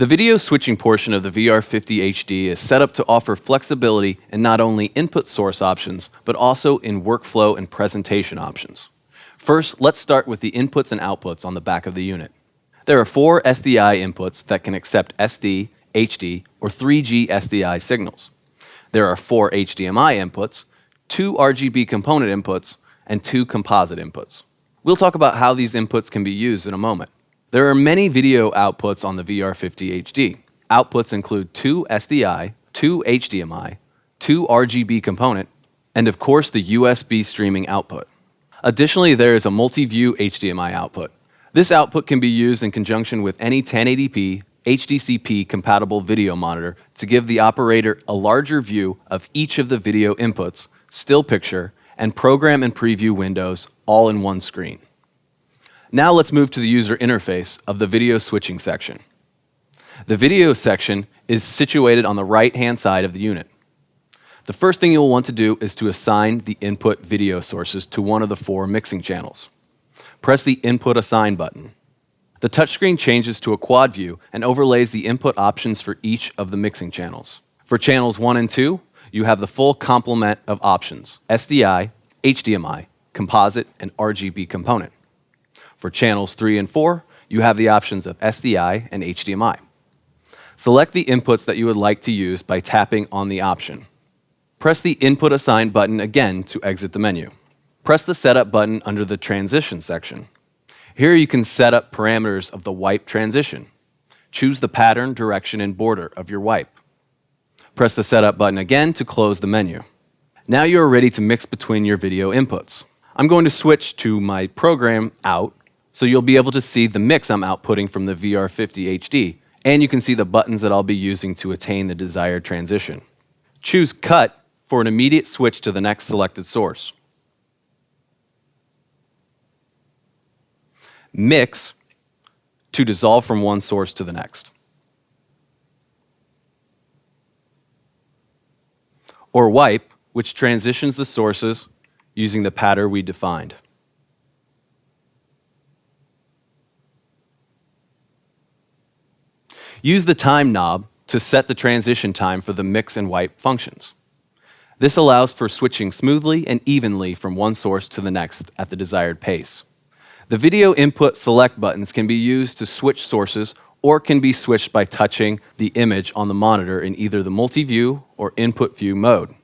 The video switching portion of the VR-50HD is set up to offer flexibility in not only input source options, but also in workflow and presentation options. First, let's start with the inputs and outputs on the back of the unit. There are 4 SDI inputs that can accept SD, HD, or 3G SDI signals. There are 4 HDMI inputs, 2 RGB component inputs, and 2 composite inputs. We'll talk about how these inputs can be used in a moment. There are many video outputs on the VR-50HD. Outputs include 2 SDI, 2 HDMI, 2 RGB component, and of course the USB streaming output. Additionally, there is a multi-view HDMI output. This output can be used in conjunction with any 1080p, HDCP compatible video monitor to give the operator a larger view of each of the video inputs, still picture, and program and preview windows all in one screen. Now let's move to the user interface of the video switching section. The video section is situated on the right-hand side of the unit. The first thing you'll want to do is to assign the input video sources to one of the 4 mixing channels. Press the Input Assign button. The touchscreen changes to a quad view and overlays the input options for each of the mixing channels. For channels 1 and 2, you have the full complement of options: SDI, HDMI, composite, and RGB component. For channels 3 and 4, you have the options of SDI and HDMI. Select the inputs that you would like to use by tapping on the option. Press the Input Assign button again to exit the menu. Press the Setup button under the Transition section. Here you can set up parameters of the wipe transition. Choose the pattern, direction, and border of your wipe. Press the Setup button again to close the menu. Now you are ready to mix between your video inputs. I'm going to switch to my program out, so you'll be able to see the mix I'm outputting from the VR-50HD, and you can see the buttons that I'll be using to attain the desired transition. Choose Cut for an immediate switch to the next selected source. Mix to dissolve from one source to the next. Or Wipe, which transitions the sources using the pattern we defined. Use the Time knob to set the transition time for the mix and wipe functions. This allows for switching smoothly and evenly from one source to the next at the desired pace. The video input select buttons can be used to switch sources or can be switched by touching the image on the monitor in either the multi-view or input view mode.